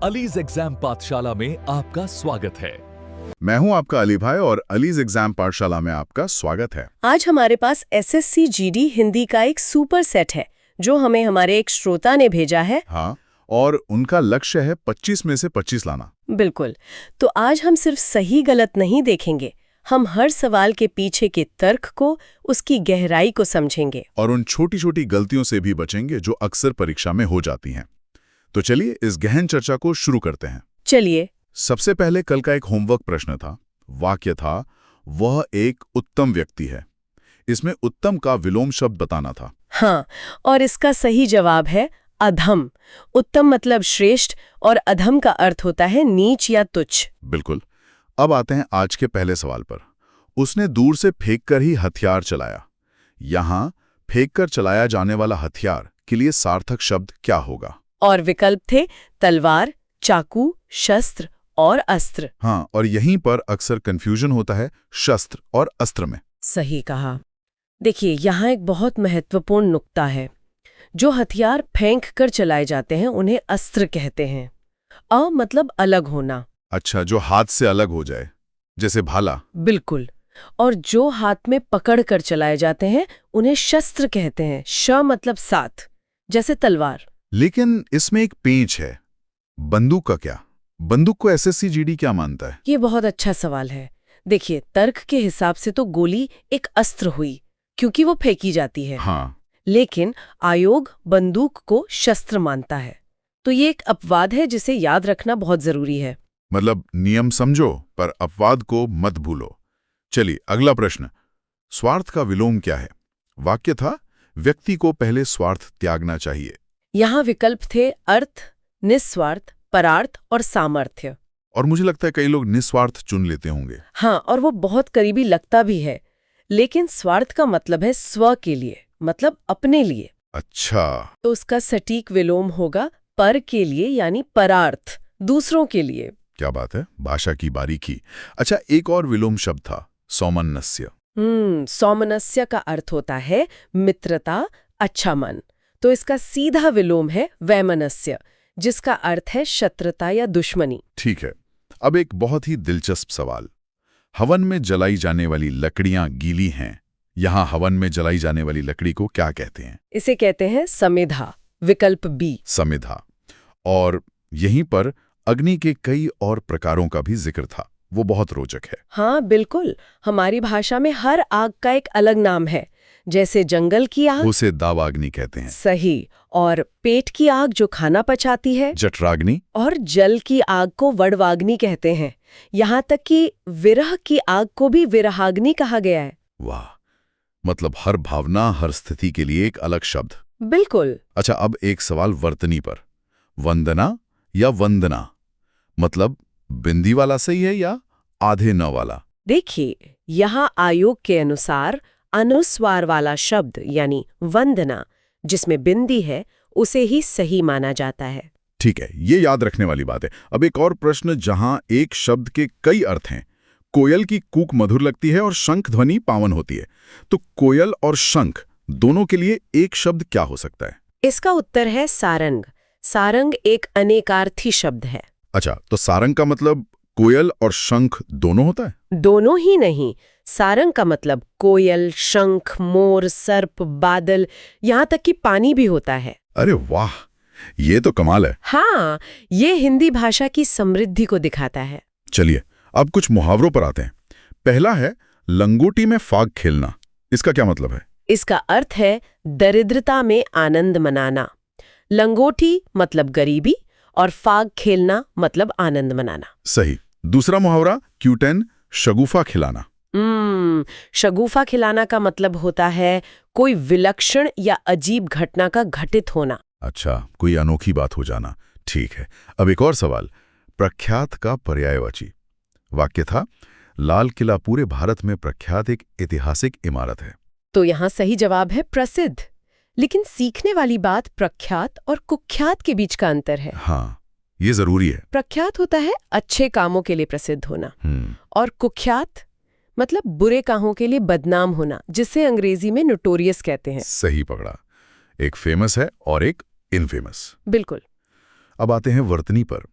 Allies exam पाठशाला में आपका स्वागत है। मैं हूं आपका अली भाई और अलीज एग्जाम पाठशाला में आपका स्वागत है। आज हमारे पास एसएससी जीडी हिंदी का एक सुपर सेट है जो हमें हमारे एक श्रोता ने भेजा है। हाँ, और उनका लक्ष्य है 25 में से 25 लाना। बिल्कुल। तो आज हम सिर्फ सही गलत नहीं देखेंगे, हम हर सवाल के पीछे के तर्क को, उसकी गहराई को समझेंगे और उन छोटी छोटी गलतियों से भी बचेंगे जो अक्सर परीक्षा में हो जाती हैं। तो चलिए इस गहन चर्चा को शुरू करते हैं। चलिए। सबसे पहले कल का एक होमवर्क प्रश्न था। वाक्य था, वह एक उत्तम व्यक्ति है। इसमें उत्तम का विलोम शब्द बताना था। हाँ, और इसका सही जवाब है अधम। उत्तम मतलब श्रेष्ठ और अधम का अर्थ होता है नीच या तुच्छ। बिल्कुल। अब आते हैं आज के पहले सवाल पर। उसने दूर से फेंककर ही हथियार चलाया। यहां फेंककर चलाया जाने वाला हथियार के लिए सार्थक शब्द क्या होगा? और विकल्प थे तलवार, चाकू, शस्त्र और अस्त्र। हाँ, और यहीं पर अक्सर कंफ्यूजन होता है शस्त्र और अस्त्र में। सही कहा। देखिए, यहाँ एक बहुत महत्वपूर्ण नुक्ता है। जो हथियार फेंक कर चलाए जाते हैं उन्हें अस्त्र कहते हैं। मतलब अलग होना। अच्छा, जो हाथ से अलग हो जाए, जैसे भाला। बिल्कुल। और जो हाथ में पकड़ कर चलाए जाते हैं उन्हें शस्त्र कहते हैं। मतलब साथ, जैसे तलवार। लेकिन इसमें एक पेंच है। बंदूक का क्या? बंदूक को एसएससी जीडी क्या मानता है? ये बहुत अच्छा सवाल है। देखिए, तर्क के हिसाब से तो गोली एक अस्त्र हुई क्योंकि वो फेंकी जाती है। हाँ, लेकिन आयोग बंदूक को शस्त्र मानता है। तो ये एक अपवाद है जिसे याद रखना बहुत जरूरी है। मतलब नियम समझो पर अपवाद को मत भूलो। चलिए अगला प्रश्न। स्वार्थ का विलोम क्या है? वाक्य था, व्यक्ति को पहले स्वार्थ त्यागना चाहिए। यहाँ विकल्प थे अर्थ, निस्वार्थ, परार्थ और सामर्थ्य। और मुझे लगता है कई लोग निस्वार्थ चुन लेते होंगे। हाँ, और वो बहुत करीबी लगता भी है। लेकिन स्वार्थ का मतलब है स्व के लिए, मतलब अपने लिए। अच्छा, तो उसका सटीक विलोम होगा पर के लिए, यानी परार्थ, दूसरों के लिए। क्या बात है, भाषा की बारीकी। अच्छा, एक और विलोम शब्द था, सौमनस्य। सौमनस्य का अर्थ होता है मित्रता, अच्छा मन। तो इसका सीधा विलोम है वैमनस्य, जिसका अर्थ है शत्रुता या दुश्मनी। ठीक है। अब एक बहुत ही दिलचस्प सवाल। हवन में जलाई जाने वाली लकड़ियां गीली हैं। यहां हवन में जलाई जाने वाली लकड़ी को क्या कहते हैं? इसे कहते हैं समिधा, विकल्प बी। समिधा। और यहीं पर अग्नि के कई और प्रकारों का भी जिक्र था। वो बहुत रोचक है। हाँ बिल्कुल, हमारी भाषा में हर आग का एक अलग नाम है। जैसे जंगल की आग, उसे दावाग्नि कहते हैं। सही। और पेट की आग जो खाना पचाती है, जठराग्नि। और जल की आग को वडवाग्नि कहते हैं। यहाँ तक कि विरह की आग को भी विरहाग्नि कहा गया है। वाह, मतलब हर भावना, हर स्थिति के लिए एक अलग शब्द। बिल्कुल। अच्छा, अब एक सवाल वर्तनी पर। वंदना या वंदना, मतलब बिंदी वाला सही है या आधे न वाला? देखिए, यहाँ आयोग के अनुसार अनुस्वार वाला शब्द यानी वंदना, जिसमें बिंदी है, उसे ही सही माना जाता है। ठीक है, ये याद रखने वाली बात है। अब एक और प्रश्न जहां एक शब्द के कई अर्थ हैं। कोयल की कूक मधुर लगती है और शंख ध्वनि पावन होती है। तो कोयल और शंख दोनों के लिए एक शब्द क्या हो सकता है? इसका उत्तर है सारंग। सारंग एक अनेकार्थी शब्द है। अच्छा, तो सारंग का मतलब कोयल और शंख दोनों होता है? दोनों ही नहीं। सारंग का मतलब कोयल, शंख, मोर, सर्प, बादल, यहाँ तक कि पानी भी होता है। अरे वाह, ये तो कमाल है। हाँ, ये हिंदी भाषा की समृद्धि को दिखाता है। चलिए अब कुछ मुहावरों पर आते हैं। पहला है लंगोटी में फाग खेलना। इसका क्या मतलब है? इसका अर्थ है दरिद्रता में आनंद मनाना। लंगोटी मतलब गरीबी और फाग खेलना मतलब आनंद मनाना। सही। दूसरा मुहावरा क्यूटेन, शगुफा खिलाना। शगुफा खिलाना का मतलब होता है कोई विलक्षण या अजीब घटना का घटित होना। अच्छा, कोई अनोखी बात हो जाना। ठीक है। अब एक और सवाल। प्रख्यात का पर्यायवाची। वाक्य था, लाल किला पूरे भारत में प्रख्यात एक ऐतिहासिक इमारत है। तो यहाँ सही जवाब है प्रसिद्ध। लेकिन सीखने वाली बात प्रख्यात और कुख्यात के बीच का अंतर है। हाँ, ये जरूरी है। प्रख्यात होता है अच्छे कामों के लिए प्रसिद्ध होना, और कुख्यात मतलब बुरे कामों के लिए बदनाम होना, जिसे अंग्रेजी में नोटोरियस कहते हैं। सही पकड़ा। एक फेमस है और एक इनफेमस। बिल्कुल। अब आते हैं वर्तनी पर।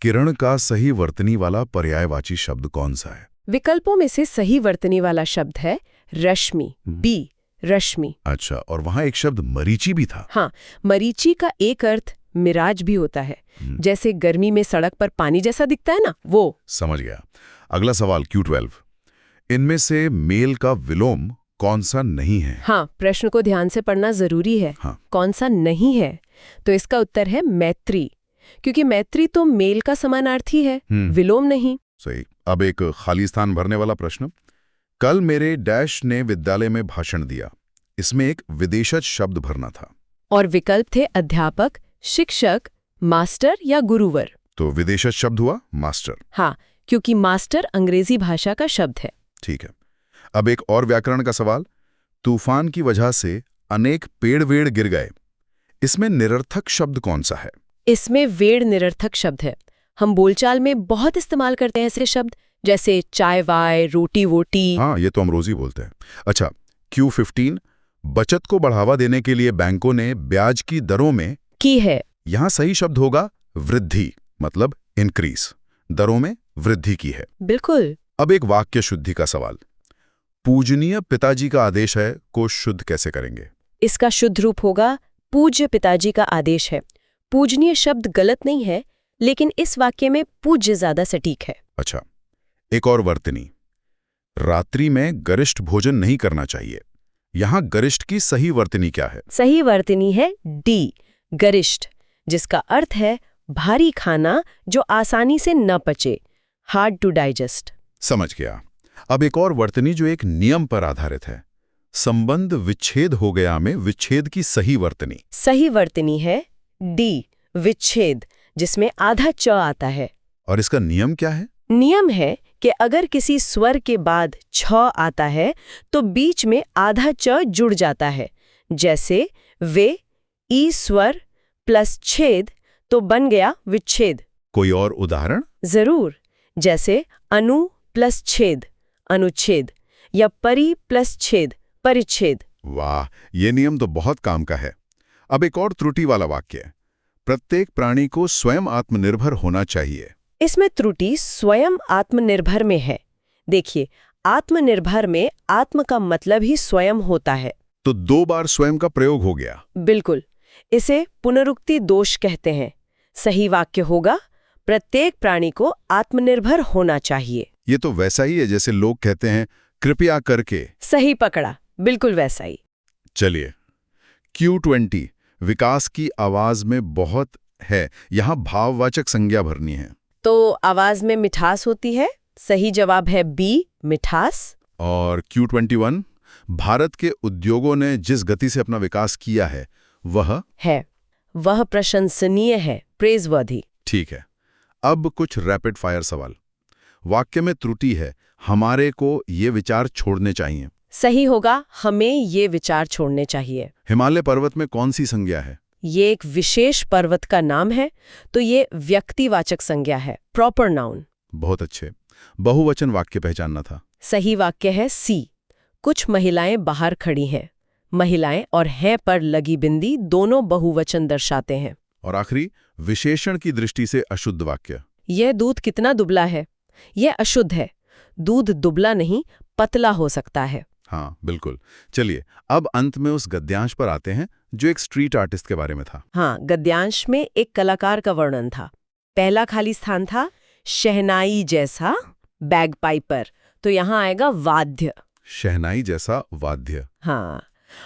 किरण का सही वर्तनी वाला पर्यायवाची शब्द कौन सा है? विकल्पों में से सही वर्तनी वाला शब्द है रश्मि, बी रश्मि। अच्छा, और वहां एक शब्द मरीचि भी था। हाँ, मरीचि का एक अर्थ मिराज भी होता है, जैसे गर्मी में सड़क पर पानी जैसा दिखता है ना, वो। समझ गया। अगला सवाल Q12। इनमें से मेल का विलोम कौन सा नहीं है? हाँ, प्रश्न को ध्यान से पढ़ना जरूरी है। हाँ। कौन सा नहीं है? तो इसका उत्तर है मैत्री, क्योंकि मैत्री तो मेल का समानार्थी है, विलोम नहीं। सही। अब एक खाली स्थान भरने वाला प्रश्न। कल मेरे डैश ने विद्यालय में भाषण दिया। इसमें एक विदेशज शब्द भरना था। और विकल्प थे अध्यापक, शिक्षक, मास्टर या गुरुवर। तो विदेशज शब्द हुआ मास्टर। हाँ, क्योंकि मास्टर अंग्रेजी भाषा का शब्द है। ठीक है। अब एक और व्याकरण का सवाल। तूफान की वजह से अनेक पेड़ वेड़ गिर गए। इसमें निरर्थक शब्द कौन सा है? इसमें वेड़ निरर्थक शब्द है। हम बोलचाल में बहुत इस्तेमाल करते हैं ऐसे शब्द, जैसे चाय वाय, रोटी वोटी। हाँ, ये तो हम रोज ही बोलते हैं। अच्छा, Q15। बचत को बढ़ावा देने के लिए बैंकों ने ब्याज की दरों में की है। यहां सही शब्द होगा वृद्धि, मतलब इंक्रीज। दरों में वृद्धि की है। बिल्कुल। अब एक वाक्य शुद्धि का सवाल। पूजनीय पिताजी का आदेश है को शुद्ध कैसे करेंगे? इसका शुद्ध रूप होगा पूज्य पिताजी का आदेश है। पूजनीय शब्द गलत नहीं है, लेकिन इस वाक्य में पूज्य ज्यादा सटीक है। अच्छा, एक और वर्तनी। रात्रि में गरिष्ठ भोजन नहीं करना चाहिए। यहां गरिष्ठ की सही वर्तनी क्या है? सही वर्तनी है डी, गरिष्ठ, जिसका अर्थ है भारी खाना जो आसानी से न पचे, हार्ड टू डाइजेस्ट। समझ गया। अब एक और वर्तनी जो एक नियम पर आधारित है। संबंध विच्छेद हो गया में विच्छेद की सही वर्तनी। सही वर्तनी है डी, विच्छेद, जिसमें आधा च आता है। और इसका नियम क्या है? नियम है कि अगर किसी स्वर के बाद छ आता है तो बीच में आधा च जुड़ जाता है। जैसे वे ई स्वर प्लस छेद तो बन गया विच्छेद। कोई और उदाहरण? जरूर, जैसे अनु प्लस छेद, अनुच्छेद, या परि प्लस छेद, परिच्छेद। वाह, ये नियम तो बहुत काम का है। अब एक और त्रुटि वाला वाक्य। प्रत्येक प्राणी को स्वयं आत्मनिर्भर होना चाहिए। इसमें त्रुटि स्वयं आत्मनिर्भर में है। देखिए, आत्मनिर्भर में आत्म का मतलब ही स्वयं होता है, तो 2 बार स्वयं का प्रयोग हो गया। बिल्कुल। इसे पुनरुक्ति दोष कहते हैं। सही वाक्य होगा प्रत्येक प्राणी को आत्मनिर्भर होना चाहिए। ये तो वैसा ही है जैसे लोग कहते हैं कृपया करके। सही पकड़ा, बिल्कुल वैसा ही। चलिए, Q20। विकास की आवाज में बहुत है। यहां भाववाचक संज्ञा भरनी है। तो आवाज में मिठास होती है। सही जवाब है बी, मिठास। और Q21। भारत के उद्योगों ने जिस गति से अपना विकास किया है वह प्रशंसनीय है, प्रेजवर्दी। ठीक है। अब कुछ रैपिड फायर सवाल। वाक्य में त्रुटि है, हमारे को ये विचार छोड़ने चाहिए। सही होगा, हमें ये विचार छोड़ने चाहिए। हिमालय पर्वत में कौन सी संज्ञा है? ये एक विशेष पर्वत का नाम है, तो ये व्यक्तिवाचक संज्ञा है, प्रॉपर नाउन। बहुत अच्छे। बहुवचन वाक्य पहचानना था। सही वाक्य है सी। कुछ महिलाएं बाहर खड़ी हैं। महिलाएं और हैं पर लगी बिंदी दोनों बहुवचन दर्शाते हैं। और आखिरी, विशेषण की दृष्टि से अशुद्ध वाक्य। यह दूध कितना दुबला है, यह अशुद्ध है। दूध दुबला नहीं, पतला हो सकता है। हाँ, बिल्कुल। चलिए, अब अंत में उस गद्यांश पर आते हैं जो एक स्ट्रीट आर्टिस्ट के बारे में था। हाँ, गद्यांश में एक कलाकार का वर्णन था। पहला खाली स्थान था शहनाई जैसा बैगपाइपर, तो यहाँ आएगा वाद्य। शहनाई जैसा वाद्य। हाँ,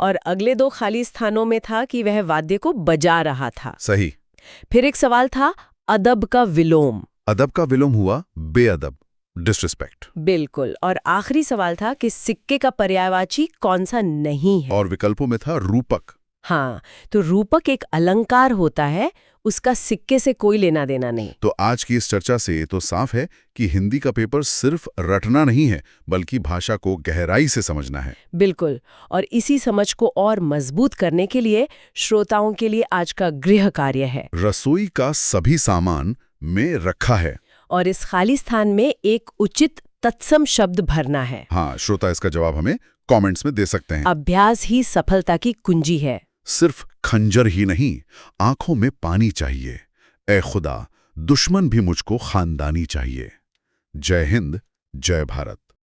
और अगले 2 खाली स्थानों में था कि वह वाद्य को बजा रहा था। सही। फिर एक सवाल था अदब का विलोम। अदब का विलोम हुआ बेअदब, डिसरिस्पेक्ट। बिल्कुल। और आखिरी सवाल था कि सिक्के का पर्यायवाची कौन सा नहीं है। और विकल्पों में था रूपक। हाँ, तो रूपक एक अलंकार होता है, उसका सिक्के से कोई लेना देना नहीं। तो आज की इस चर्चा से तो साफ है कि हिंदी का पेपर सिर्फ रटना नहीं है, बल्कि भाषा को गहराई से समझना है। बिल्कुल। और इसी समझ को और मजबूत करने के लिए श्रोताओं के लिए आज का गृह कार्य है। रसोई का सभी सामान में रखा है और इस खाली स्थान में एक उचित तत्सम शब्द भरना है। हाँ, श्रोता इसका जवाब हमें कमेंट्स में दे सकते हैं। अभ्यास ही सफलता की कुंजी है। सिर्फ खंजर ही नहीं, आंखों में पानी चाहिए। ए खुदा, दुश्मन भी मुझको खानदानी चाहिए। जय हिंद, जय भारत।